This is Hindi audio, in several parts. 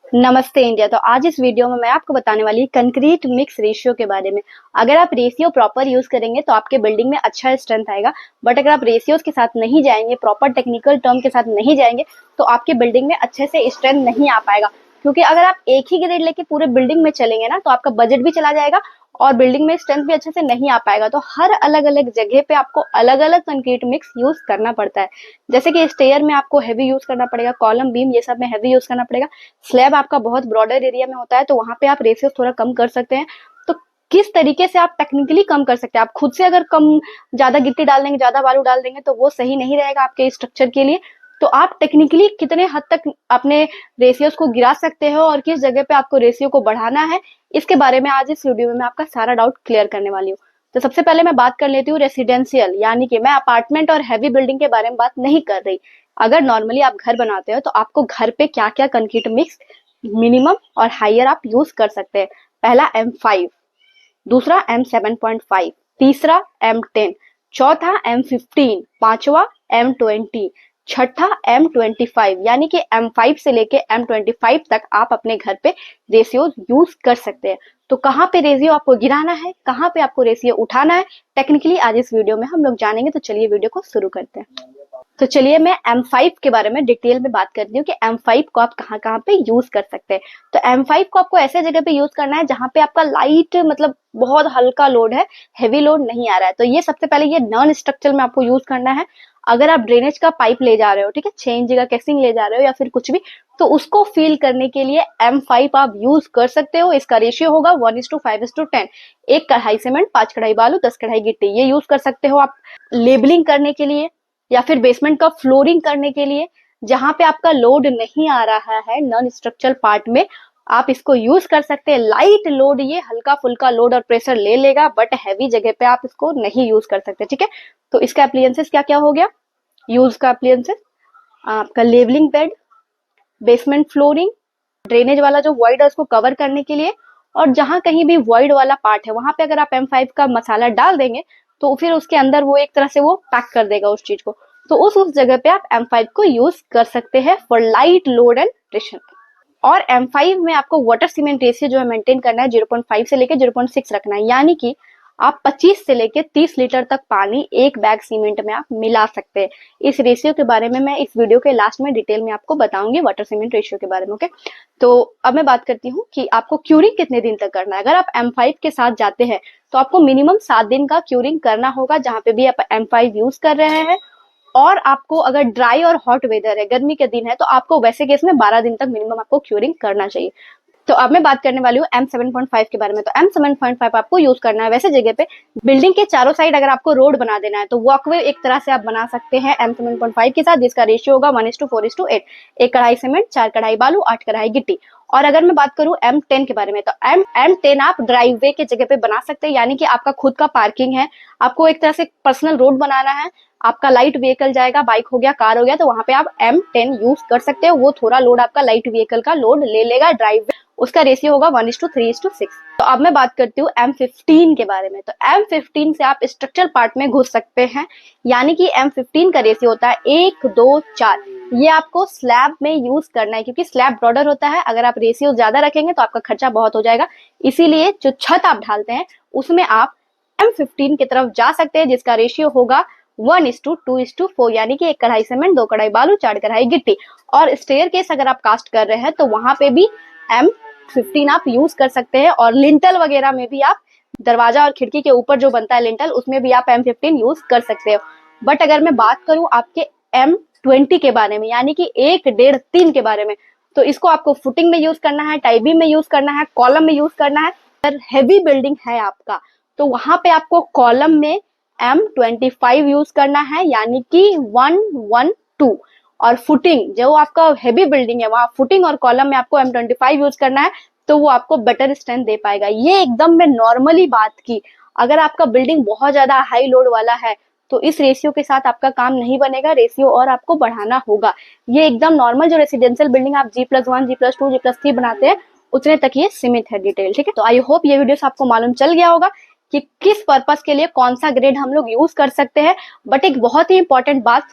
नमस्ते इंडिया। तो आज इस वीडियो में मैं आपको बताने वाली कंक्रीट मिक्स रेशियो के बारे में। अगर आप रेशियो प्रॉपर यूज करेंगे तो आपके बिल्डिंग में अच्छा स्ट्रेंथ आएगा, बट अगर आप रेशियोज के साथ नहीं जाएंगे, प्रॉपर टेक्निकल टर्म के साथ नहीं जाएंगे, तो आपके बिल्डिंग में अच्छे से स्ट्रेंथ नहीं आ पाएगा। क्योंकि अगर आप एक ही ग्रेड लेके पूरे बिल्डिंग में चलेंगे ना, तो आपका बजट भी चला जाएगा और बिल्डिंग में स्ट्रेंथ भी अच्छे से नहीं आ पाएगा। तो हर अलग अलग जगह पे आपको अलग अलग कंक्रीट मिक्स यूज करना पड़ता है। जैसे कि स्टेयर में आपको हैवी यूज करना पड़ेगा, कॉलम बीम ये सब में हैवी यूज करना पड़ेगा। स्लैब आपका बहुत ब्रॉडर एरिया में होता है, तो वहां पे आप रेशियो थोड़ा कम कर सकते हैं। तो किस तरीके से आप टेक्निकली कम कर सकते हैं? आप खुद से अगर कम ज्यादा गिट्टी डाल देंगे, ज्यादा बालू डाल देंगे, तो वो सही नहीं रहेगा आपके स्ट्रक्चर के लिए। तो आप टेक्निकली कितने हद तक अपने रेशियोज को गिरा सकते हो और किस जगह पे आपको रेशियो को बढ़ाना है, इसके बारे में आज इस वीडियो में मैं आपका सारा डाउट क्लियर करने वाली हूँ। तो सबसे पहले मैं बात कर लेती हूँ रेसिडेंशियल, यानी कि मैं अपार्टमेंट और हैवी बिल्डिंग के बारे में बात नहीं कर रही। अगर नॉर्मली आप घर बनाते हो तो आपको घर पे क्या क्या कंक्रीट मिक्स मिनिमम और हायर आप यूज कर सकते हैं। पहला M5, दूसरा M7.5, तीसरा M10, चौथा M15, पांचवा M20, छठा M25, यानी कि M5 से लेके M25 तक आप अपने घर पे रेशियो यूज कर सकते हैं। तो कहाँ पे रेशियो आपको गिराना है, कहाँ पे आपको रेशियो उठाना है, टेक्निकली आज इस वीडियो में हम लोग जानेंगे। तो चलिए वीडियो को शुरू करते हैं। तो चलिए मैं M5 के बारे में डिटेल में बात करती हूँ कि M5 को आप कहाँ कहाँ पे यूज कर सकते हैं। तो M5 को आपको ऐसे जगह पे यूज करना है जहाँ पे आपका लाइट मतलब बहुत हल्का लोड है, हेवी लोड नहीं आ रहा है। तो ये सबसे पहले ये नॉन स्ट्रक्चरल में आपको यूज करना है। अगर आप ड्रेनेज का पाइप ले जा रहे हो, ठीक है, 6 इंच का कैसिंग ले जा रहे हो या फिर कुछ भी, तो उसको फील करने के लिए M5 आप यूज कर सकते हो। इसका रेशियो होगा 1:5:10। एक कढ़ाई सीमेंट, 5 कढ़ाई बालू, 10 कढ़ाई गिट्टी, ये यूज कर सकते हो आप लेबलिंग करने के लिए या फिर बेसमेंट का फ्लोरिंग करने के लिए। जहां पे आपका लोड नहीं आ रहा है नॉन स्ट्रक्चरल पार्ट में, आप इसको यूज कर सकते हैं। लाइट लोड, ये हल्का फुल्का लोड और प्रेशर ले लेगा, बट हैवी जगह पे आप इसको नहीं यूज कर सकते, ठीक है। तो इसका एप्लियंसेस क्या क्या हो गया? यूज का एप्लियंसेस आपका levelling bed, basement flooring, drainage वाला जो वॉइड है उसको कवर करने के लिए, और जहां कहीं भी वॉइड वाला पार्ट है वहां पे अगर आप M5 का मसाला डाल देंगे तो फिर उसके अंदर वो एक तरह से वो पैक कर देगा उस चीज को। तो उस जगह पे आप M5 को यूज कर सकते हैं for light load and pressure. और M5 में आपको वाटर सीमेंट रेशियो जो है मेंटेन करना है 0.5 से लेके 0.6 रखना है, यानी कि आप 25 से लेके 30 लीटर तक पानी एक बैग सीमेंट में आप मिला सकते हैं। इस रेशियो के बारे में मैं इस वीडियो के लास्ट में डिटेल में आपको बताऊंगी, वाटर सीमेंट रेशियो के बारे में, ओके। तो अब मैं बात करती हूँ कि आपको क्यूरिंग कितने दिन तक करना है। अगर आप M5 के साथ जाते हैं तो आपको मिनिमम 7 दिन का क्यूरिंग करना होगा जहां पे भी आप M5 यूज कर रहे हैं। और आपको अगर ड्राई और हॉट वेदर है, गर्मी के दिन है, तो आपको वैसे केस में 12 दिन तक मिनिमम आपको क्यूरिंग करना चाहिए। तो अब मैं बात करने वाली हूँ M7.5 के बारे में। तो M7.5 आपको यूज करना है वैसे जगह पे, बिल्डिंग के चारों साइड अगर आपको रोड बना देना है तो वॉकवे एक तरह से आप बना सकते हैं M7.5 के साथ, जिसका रेशियो होगा 1:4:8। एक कढ़ाई सीमेंट, 4 कढ़ाई बालू, 8 कढ़ाई गिट्टी। और अगर मैं बात करूं M10 के बारे में, तो M10 आप ड्राइववे के जगह पे बना सकते हैं, यानी कि आपका खुद का पार्किंग है, आपको एक तरह से पर्सनल रोड बनाना है, आपका लाइट व्हीकल जाएगा, बाइक हो गया, कार हो गया, तो वहां पे आप M10 यूज कर सकते हो। वो थोड़ा लोड आपका लाइट व्हीकल का लोड ले लेगा ड्राइव, उसका रेशियो होगा 1:3:6। तो अब मैं बात करती हूँ M15 के बारे में। तो M15 से आप स्ट्रक्चरल पार्ट में घुस सकते हैं, यानी कि M15 का रेशियो होता है 1:2:4। ये आपको स्लैब में यूज करना है क्योंकि स्लैब ब्रॉडर होता है। अगर आप रेशियो ज्यादा रखेंगे तो आपका खर्चा बहुत हो जाएगा, इसीलिए जो छत आप ढालते हैं उसमें आप M15 की तरफ जा सकते हैं, जिसका रेशियो होगा 1:2:4, यानी कि एक कढ़ाई सीमेंट, 2 कढ़ाई बालू, 4 कढ़ाई गिट्टी। और स्टेयर केस अगर आप कास्ट कर रहे हैं तो वहां पे भी M15 आप यूज कर सकते हैं। और लिंटल वगैरह में भी आप, दरवाजा और खिड़की के ऊपर जो बनता है लिंटल, उसमें भी आप M15 यूज कर सकते हो। बट अगर मैं बात करूं आपके M20 के बारे में, यानी कि 1, 1.5, 3 के बारे में, तो इसको आपको फुटिंग में यूज करना है, टाई बीम में यूज करना है, कॉलम में यूज करना है। अगर हैवी बिल्डिंग है आपका तो वहां पे आपको कॉलम में M25 यूज करना है, यानी कि 1:1:2। और फुटिंग, जो आपका हैवी बिल्डिंग है वहां फुटिंग और कॉलम में आपको M25 यूज करना है, तो वो आपको बेटर स्ट्रेंथ दे पाएगा। ये एकदम मैं नॉर्मली बात की। अगर आपका बिल्डिंग बहुत ज्यादा हाई लोड वाला है तो इस रेशियो के साथ आपका काम नहीं बनेगा, रेशियो और आपको बढ़ाना होगा। ये एकदम नॉर्मल जो रेसिडेंशियल बिल्डिंग आप G+1, G+2, G+3 बनाते हैं उतने तक ये सीमित है डिटेल, ठीक है। तो आई होप ये वीडियो से आपको मालूम चल गया होगा कि किस पर्पस के लिए कौन सा ग्रेड हम लोग यूज कर सकते हैं। बट एक बहुत ही इंपॉर्टेंट बात,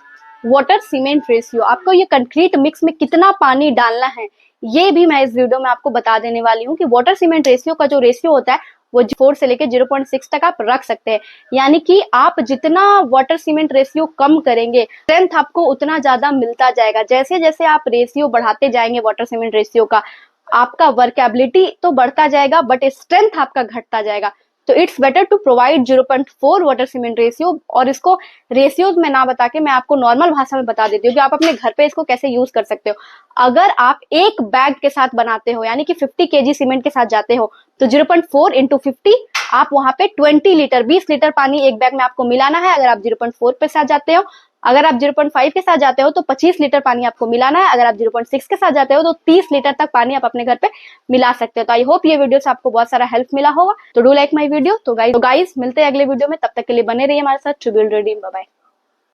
वाटर सीमेंट रेशियो, आपको ये कंक्रीट मिक्स में कितना पानी डालना है ये भी मैं इस वीडियो में आपको बता देने वाली हूँ कि वाटर सीमेंट रेशियो का जो रेशियो होता है वो 4 से लेके 0.6 तक आप रख सकते हैं। यानी कि आप जितना वाटर सीमेंट रेशियो कम करेंगे, स्ट्रेंथ आपको उतना ज्यादा मिलता जाएगा। जैसे जैसे आप रेशियो बढ़ाते जाएंगे वाटर सीमेंट रेशियो का, आपका वर्केबिलिटी तो बढ़ता जाएगा बट स्ट्रेंथ आपका घटता जाएगा। तो it's better to provide 0.4 water cement ratio. और इसको रेशियोज में ना बता के मैं आपको नॉर्मल भाषा में बता देती हूँ कि आप अपने घर पे इसको कैसे यूज कर सकते हो। अगर आप एक बैग के साथ बनाते हो यानी कि 50 केजी सीमेंट के साथ जाते हो तो 0.4 इंटू 50 आप वहां पे 20 लीटर 20 लीटर पानी एक बैग में आपको मिलाना है अगर आप 0.4 पे साथ जाते हो। अगर आप 0.5 के साथ जाते हो तो 25 लीटर पानी आपको मिलाना है। अगर आप 0.6 के साथ जाते हो तो 30 लीटर तक पानी आप अपने घर पे मिला सकते हो। तो आई होप ये वीडियो से आपको बहुत सारा हेल्प मिला होगा। तो डू लाइक माई वीडियो। तो गाइस मिलते हैं अगले वीडियो में, तब तक के लिए बने रहिए हमारे साथ to build dream. Bye bye.